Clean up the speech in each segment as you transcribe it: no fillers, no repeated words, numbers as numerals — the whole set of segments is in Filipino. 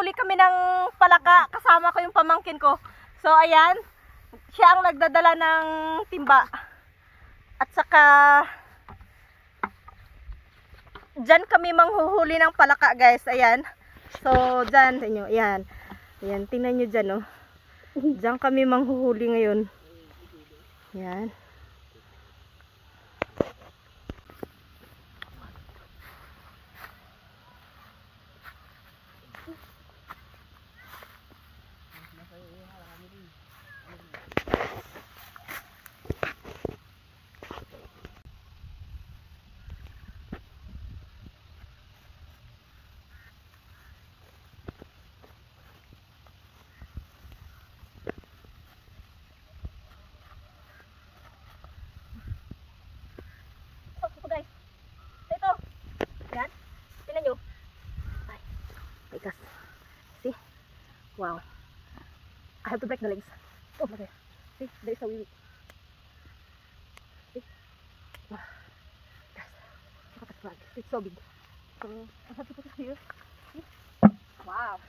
nanguhuli kami ng palaka. Kasama ko yung pamangkin ko. So, ayan. Siya ang nagdadala ng timba. At saka, dyan kami manghuhuli ng palaka, guys. Ayan. So, dyan, inyo, ayan. Ayan, tingnan nyo dyan, oh. Dyan kami manghuhuli ngayon. Ayan. See? Wow. I have to break the legs. Oh, okay. See? There is a wee. See? Wow. Guys, look at the frog. It's so big. So, I have to put it here. See? Wow.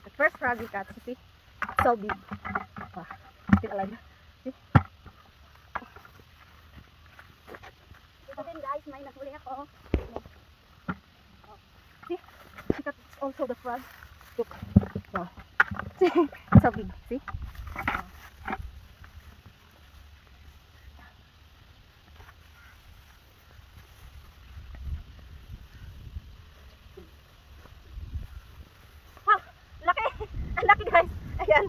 The first frog we caught, see? It's so big. Wow. Still alive. See? Ito din guys, may nahuli ako. See? Because it's also the frog. Look. Wow. So big. See? Wow. Laki. Ang laki guys. Ayan.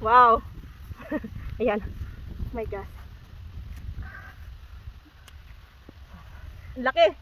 Wow. Ayan. Oh my gosh. Laki.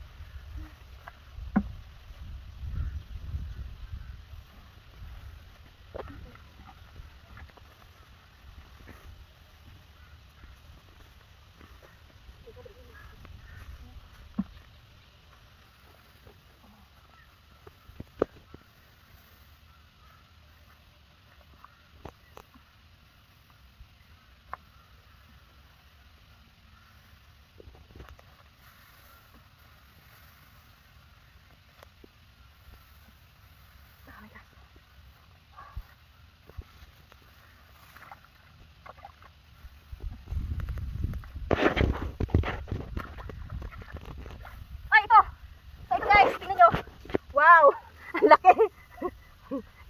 Wow! Ang laki!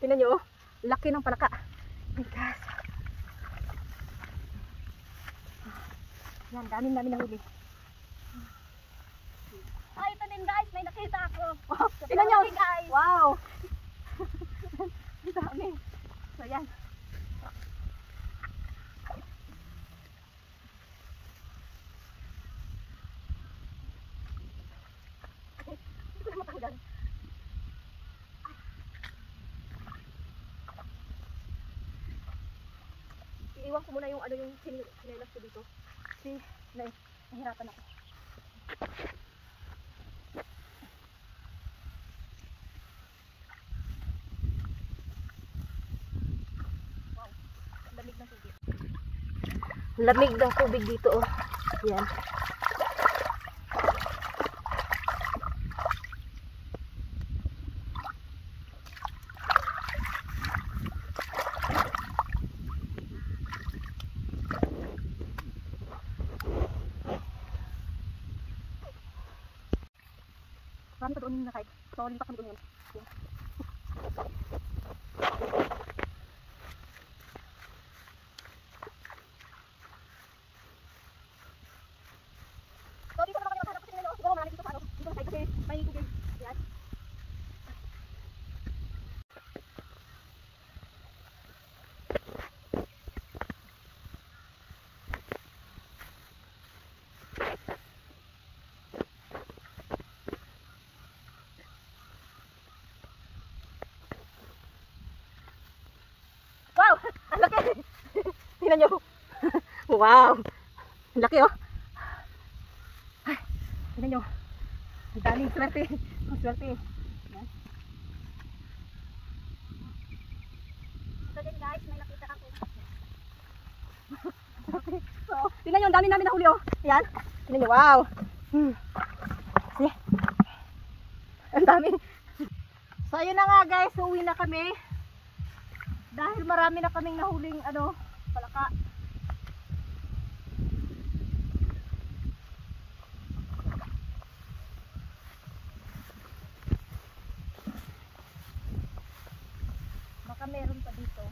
Tingnan nyo, laki ng palaka. Oh my gosh. Yan, dami nahuli. Ay, ito din guys, may nakita ako. Wow! Tingnan nyo! Wow! Ang dami. So, yan. Hindi ko na matanggal. Iiwan ko muna yung ano yung sinelas ko dito. Kasi nahirapan ako. Wow, lamig ng tubig. Lamig ng tubig dito, oh. Yan. Marami pa doon na kahit. So, lipat kami doon yun. Yeah. So, dito na kami maghanap kasi nila. Siguro marami dito sa ano. Dito na tayo kasi may tubig. Yan. Tingnan nyo. Wow. Ang laki oh. Ay, tingnan nyo. Ang daming swerte. Ang swerte. Yan. Ito din guys, may nakita ako. So, tingnan nyo, ang dami namin nahuli oh. Ayan. Tingnan nyo, wow. See? Ang dami. So ayun na nga guys, uwi na kami. Dahil marami na kaming nahuling palaka. Baka meron pa dito.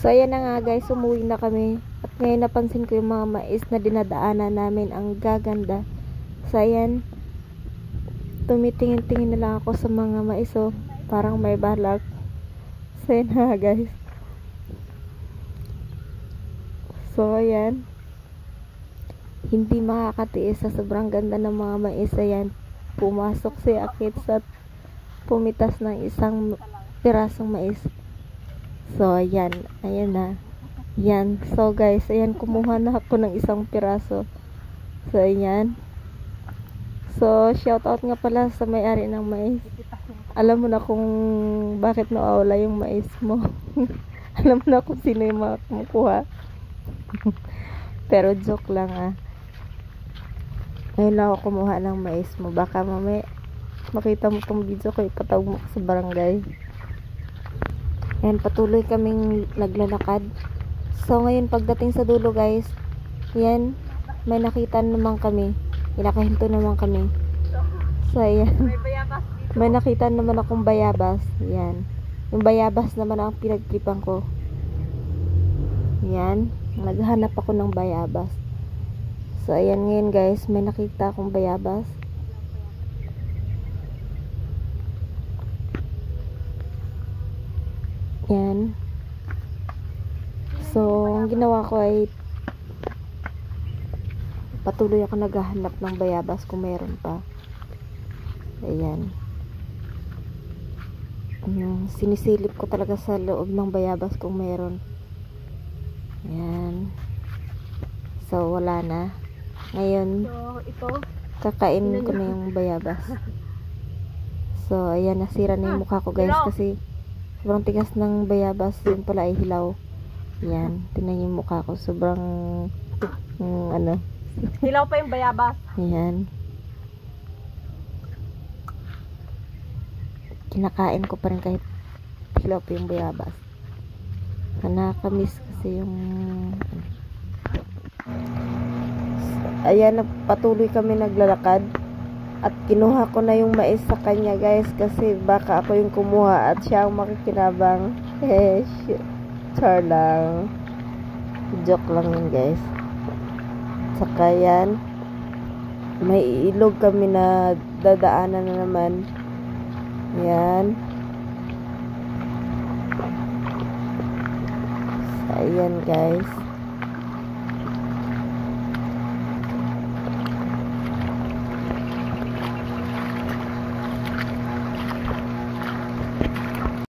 So ayan na nga guys, umuwi na kami. At ngayon napansin ko yung mga mais na dinadaanan namin, ang gaganda. So ayan, tumitingin-tingin na lang ako sa mga mais, oh. Parang may balak. So ayan na guys. So ayan, hindi makakatiis sa sobrang ganda ng mga mais. Ayan, pumasok si Akits at pumitas ng isang pirasong mais. So, ayan na. Yan. So, guys, ayan, kumuha na ako ng isang piraso. So, ayan. So, shout out nga pala sa may-ari ng mais. Alam mo na kung bakit nawawala yung mais mo. Alam mo na kung sino yung mga kumukuha. Pero, joke lang, ah. Ngayon lang ako kumuha ng mais mo. Baka mamaya makita mo tong video ko, ipatawag mo sa barangay. Ayan, patuloy kaming naglalakad. So, ngayon pagdating sa dulo guys, yan, may nakita naman kami. Inakahinto naman kami. So, ayan. May nakita naman akong bayabas. Yan. Yung bayabas naman ang pinagtripan ko. Yan. Naghanap ako ng bayabas. So, ayan ngayon guys, may nakita akong bayabas. Yan. So, ang ginawa ko ay patuloy ako naghahanap ng bayabas kung meron pa. Ayan. Sinisilip ko talaga sa loob ng bayabas kung meron. Ayan. So, wala na. Ngayon, So, ito. kakainin ko na yung bayabas. So, ayan, nasira na yung mukha ko guys kasi sobrang tigas ng bayabas, yun pala ay hilaw. Yan, tingnan yung mukha ko, sobrang Hilaw pa yung bayabas. Yan. Kinakain ko pa rin kahit hilaw pa yung bayabas. Nakakamiss kasi yung ayan, patuloy kami naglalakad. At kinuha ko na yung mais sa kanya guys kasi baka ako yung kumuha at siya ang makikinabang. Char lang. Joke lang yun guys. Saka yan, may ilog kami na dadaanan na naman. Yan. So, ayan guys.